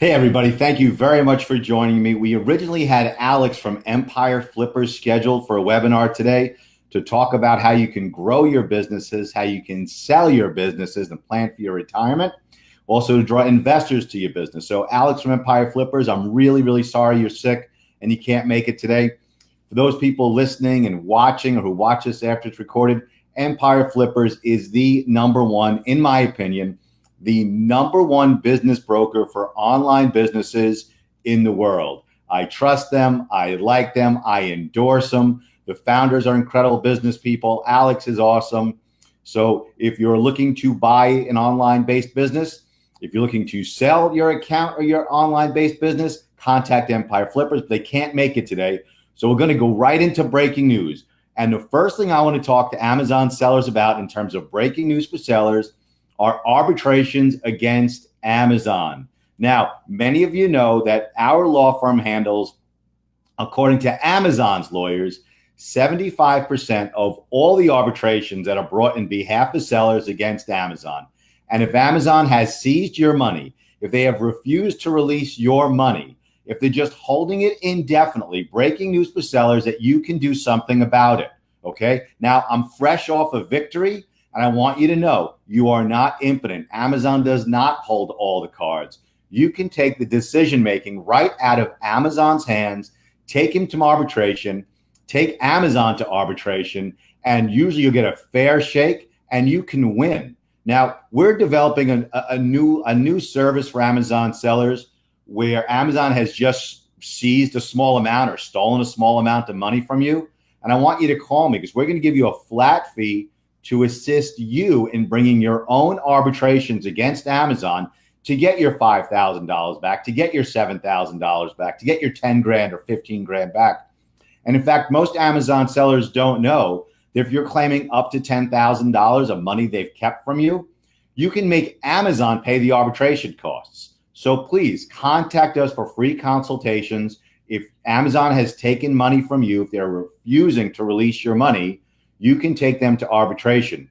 Hey, everybody. Thank you very much for joining me. We originally had Alex from Empire Flippers scheduled for a webinar today to talk about how you can grow your businesses, how you can sell your businesses and plan for your retirement, also to draw investors to your business. So Alex from Empire Flippers, I'm really, really sorry you're sick and you can't make it today. For those people listening and watching or who watch this after it's recorded, Empire Flippers is the number one, in my opinion, the number one business broker for online businesses in the world. I trust them. I like them. I endorse them. The founders are incredible business people. Alex is awesome. So if you're looking to buy an online-based business, if you're looking to sell your account or your online-based business, contact Empire Flippers. They can't make it today. So we're going to go right into breaking news. And the first thing I want to talk to Amazon sellers about in terms of breaking news for sellers are arbitrations against Amazon. Now, many of you know that our law firm handles, according to Amazon's lawyers, 75% of all the arbitrations that are brought in behalf of sellers against Amazon. And if Amazon has seized your money, if they have refused to release your money, if they're just holding it indefinitely, breaking news for sellers that you can do something about it. Okay. Now, I'm fresh off a victory. And I want you to know you are not impotent. Amazon does not hold all the cards. You can take the decision making right out of Amazon's hands, take him to arbitration, take Amazon to arbitration, and usually you'll get a fair shake and you can win. Now, we're developing a new service for Amazon sellers where Amazon has just seized a small amount or stolen a small amount of money from you. And I want you to call me because we're going to give you a flat fee to assist you in bringing your own arbitrations against Amazon to get your $5,000 back, to get your $7,000 back, to get your 10 grand or 15 grand back. And in fact, most Amazon sellers don't know that if you're claiming up to $10,000 of money they've kept from you, you can make Amazon pay the arbitration costs. So please contact us for free consultations. If Amazon has taken money from you, if they're refusing to release your money, you can take them to arbitration.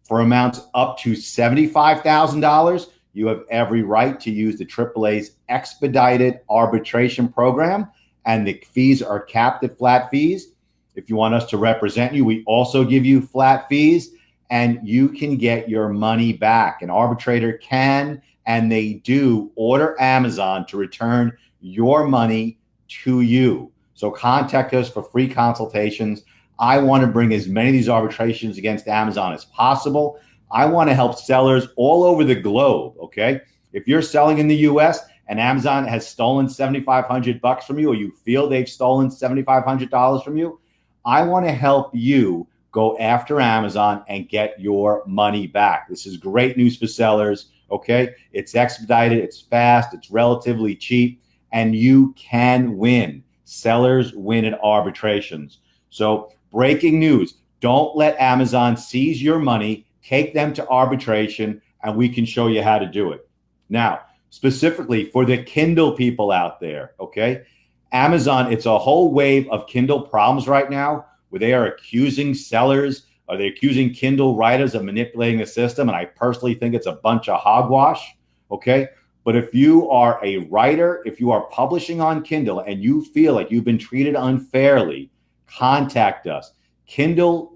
For amounts up to $75,000, you have every right to use the AAA's expedited arbitration program, and the fees are capped at flat fees. If you want us to represent you, we also give you flat fees, and you can get your money back. An arbitrator can, and they do, order Amazon to return your money to you. So contact us for free consultations. I want to bring as many of these arbitrations against Amazon as possible. I want to help sellers all over the globe, okay? If you're selling in the US and Amazon has stolen $7,500 from you, or you feel they've stolen $7,500 from you, I want to help you go after Amazon and get your money back. This is great news for sellers, okay? It's expedited, it's fast, it's relatively cheap, and you can win. Sellers win at arbitrations. So breaking news, don't let Amazon seize your money, take them to arbitration, and we can show you how to do it. Now, specifically for the Kindle people out there, okay? Amazon, it's a whole wave of Kindle problems right now where they are accusing sellers, or they're accusing Kindle writers of manipulating the system, and I personally think it's a bunch of hogwash, okay? But if you are a writer, if you are publishing on Kindle and you feel like you've been treated unfairly, contact us. Kindle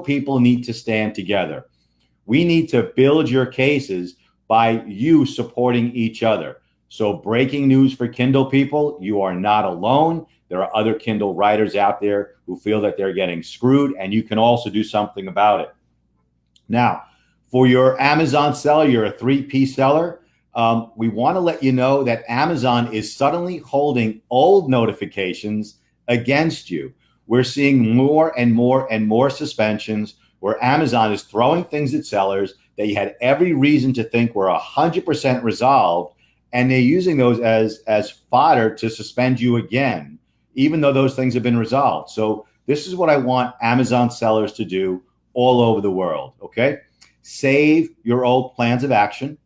people need to stand together. We need to build your cases by you supporting each other. So breaking news for Kindle people, you are not alone. There are other Kindle writers out there who feel that they're getting screwed, and you can also do something about it. Now, for your Amazon seller, you're a 3P seller, we want to let you know that Amazon is suddenly holding old notifications against you. We're seeing more and more and more suspensions where Amazon is throwing things at sellers that you had every reason to think were 100% resolved, and they're using those as fodder to suspend you again, even though those things have been resolved. So this is what I want Amazon sellers to do all over the world, okay? Save your old plans of action,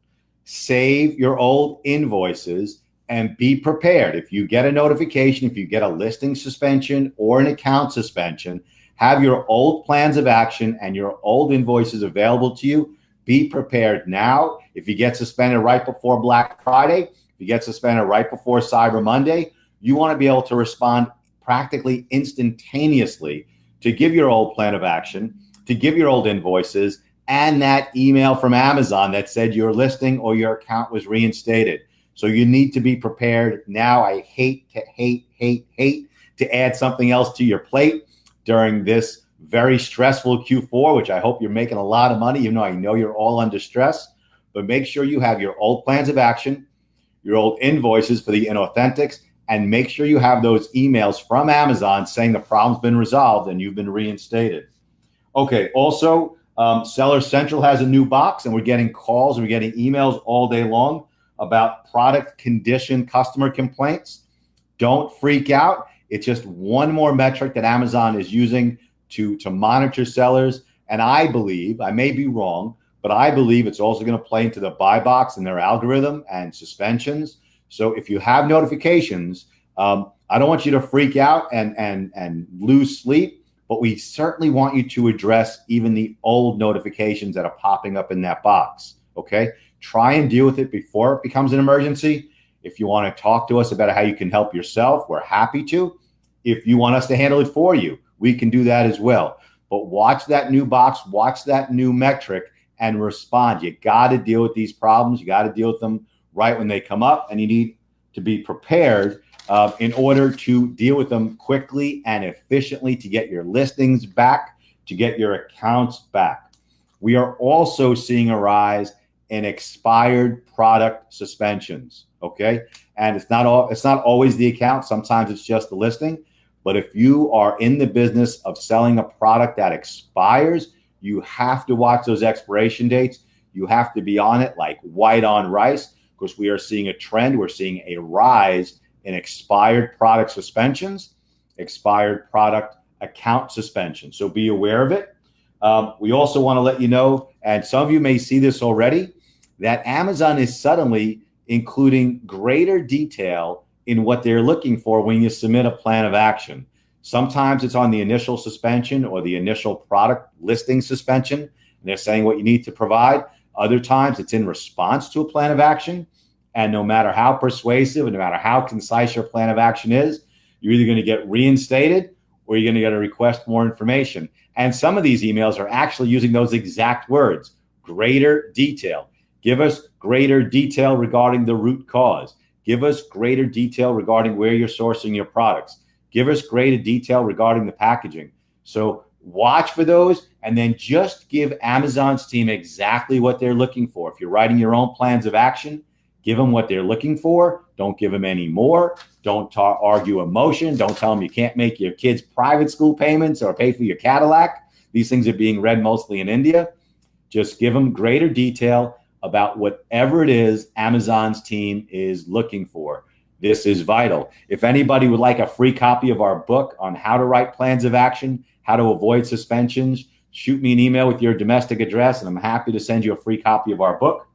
save your old invoices, and be prepared. If you get a notification, if you get a listing suspension or an account suspension, have your old plans of action and your old invoices available to you. Be prepared now. If you get suspended right before Black Friday, if you get suspended right before Cyber Monday, you want to be able to respond practically instantaneously to give your old plan of action, to give your old invoices, and that email from Amazon that said your listing or your account was reinstated. So you need to be prepared now. I hate to add something else to your plate during this very stressful Q4, which I hope you're making a lot of money, even though I know you're all under stress. But make sure you have your old plans of action, your old invoices for the inauthentics, and make sure you have those emails from Amazon saying the problem's been resolved and you've been reinstated. Okay, also, Seller Central has a new box, and we're getting calls and we're getting emails all day long about product condition customer complaints. Don't freak out. It's just one more metric that Amazon is using to monitor sellers. And I believe, I may be wrong, but I believe it's also going to play into the buy box and their algorithm and suspensions. So if you have notifications, I don't want you to freak out and lose sleep, but we certainly want you to address even the old notifications that are popping up in that box, okay? Try and deal with it before it becomes an emergency. If you want to talk to us about how you can help yourself, we're happy to. If you want us to handle it for you, we can do that as well. But watch that new box, watch that new metric, and respond. You got to deal with these problems. You got to deal with them right when they come up, and you need to be prepared in order to deal with them quickly and efficiently to get your listings back, to get your accounts back. We are also seeing a rise in expired product suspensions, okay? And it's not always the account. Sometimes it's just the listing. But if you are in the business of selling a product that expires, you have to watch those expiration dates. You have to be on it like white on rice, because we are seeing a trend. We're seeing a rise in expired product suspensions, expired product account suspensions. So be aware of it. We also want to let you know, and some of you may see this already, that Amazon is suddenly including greater detail in what they're looking for when you submit a plan of action. Sometimes it's on the initial suspension or the initial product listing suspension, and they're saying what you need to provide. Other times it's in response to a plan of action. And no matter how persuasive and no matter how concise your plan of action is, you're either going to get reinstated or you're going to get a request for more information. And some of these emails are actually using those exact words: greater detail. Give us greater detail regarding the root cause. Give us greater detail regarding where you're sourcing your products. Give us greater detail regarding the packaging. So watch for those, and then just give Amazon's team exactly what they're looking for. If you're writing your own plans of action, give them what they're looking for. Don't give them any more. Don't argue emotion. Don't tell them you can't make your kids' private school payments or pay for your Cadillac. These things are being read mostly in India. Just give them greater detail about whatever it is Amazon's team is looking for. This is vital. If anybody would like a free copy of our book on how to write plans of action, how to avoid suspensions, shoot me an email with your domestic address, and I'm happy to send you a free copy of our book.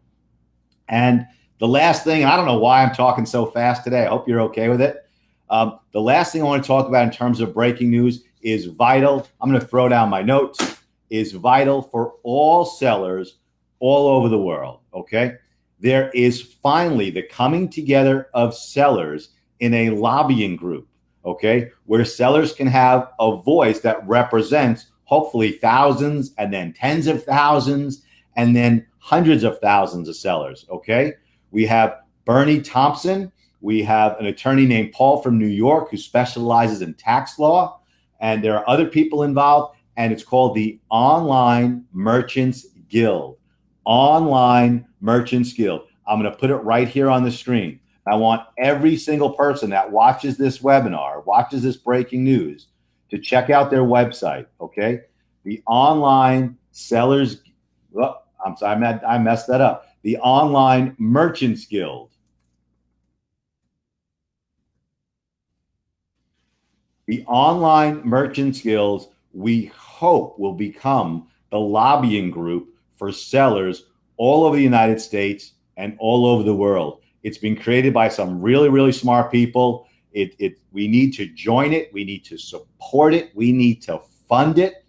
And the last thing, I don't know why I'm talking so fast today. I hope you're okay with it. The last thing I want to talk about in terms of breaking news is vital. I'm going to throw down my notes. Is vital for all sellers all over the world, okay? There is finally the coming together of sellers in a lobbying group, okay, where sellers can have a voice that represents hopefully thousands and then tens of thousands and then hundreds of thousands of sellers, okay? We have Bernie Thompson. We have an attorney named Paul from New York who specializes in tax law, and there are other people involved, and it's called the Online Merchants Guild. Online Merchants Guild. I'm going to put it right here on the screen. I want every single person that watches this webinar, watches this breaking news, to check out their website, okay? The Online Sellers, oh, I'm sorry, I messed that up. The Online Merchants Guild. The Online Merchants Guilds, we hope, will become the lobbying group for sellers all over the United States and all over the world. It's been created by some really, really smart people. We need to join it. We need to support it. We need to fund it.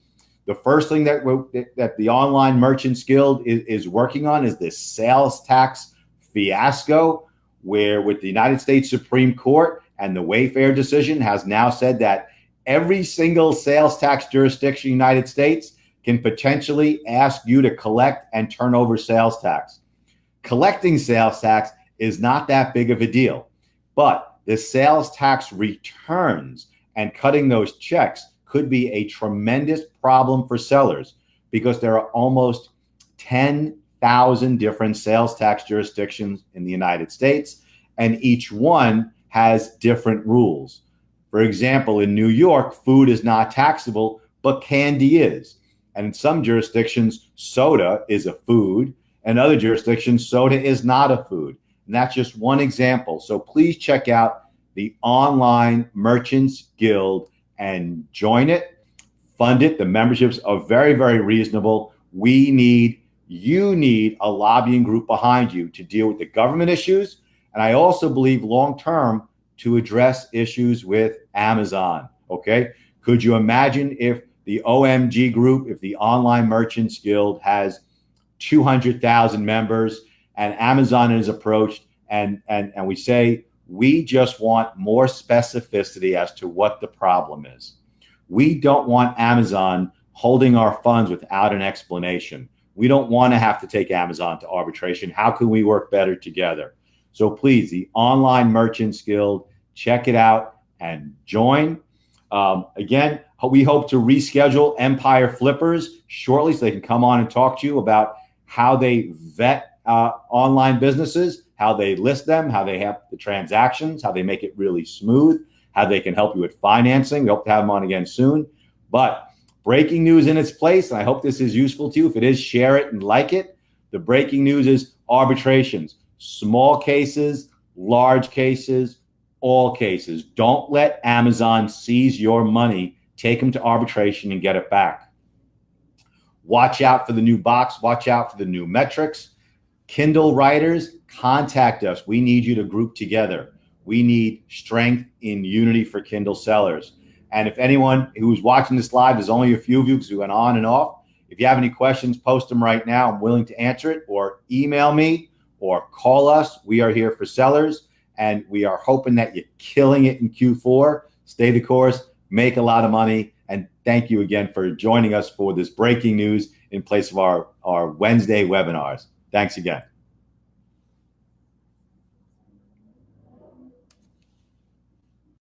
The first thing that the Online Merchants Guild is working on is this sales tax fiasco. where with the United States Supreme Court and the Wayfair decision has now said that every single sales tax jurisdiction in the United States can potentially ask you to collect and turn over sales tax. Collecting sales tax is not that big of a deal, but the sales tax returns and cutting those checks could be a tremendous problem for sellers because there are almost 10,000 different sales tax jurisdictions in the United States, and each one has different rules. For example, in New York, food is not taxable, but candy is. And in some jurisdictions, soda is a food, and other jurisdictions, soda is not a food. And that's just one example. So please check out the Online Merchants Guild and join it, fund it. The memberships are very, very reasonable. You need a lobbying group behind you to deal with the government issues. And I also believe long-term to address issues with Amazon, okay? Could you imagine if the OMG group, if the Online Merchants Guild has 200,000 members and Amazon is approached and we say, we just want more specificity as to what the problem is. We don't want Amazon holding our funds without an explanation. We don't want to have to take Amazon to arbitration. How can we work better together? So please, the Online Merchants Guild, check it out and join. Again, we hope to reschedule Empire Flippers shortly so they can come on and talk to you about how they vet online businesses, how they list them, how they have the transactions, how they make it really smooth, how they can help you with financing. We hope to have them on again soon. But breaking news in its place, and I hope this is useful to you. If it is, share it and like it. The breaking news is arbitrations. Small cases, large cases, all cases. Don't let Amazon seize your money, take them to arbitration and get it back. Watch out for the new box. Watch out for the new metrics. Kindle Writers, contact us. We need you to group together. We need strength in unity for Kindle sellers. And if anyone who's watching this live, there's only a few of you because we went on and off. If you have any questions, post them right now. I'm willing to answer it, or email me or call us. We are here for sellers, and we are hoping that you're killing it in Q4. Stay the course, make a lot of money, and thank you again for joining us for this breaking news in place of our Wednesday webinars. Thanks again.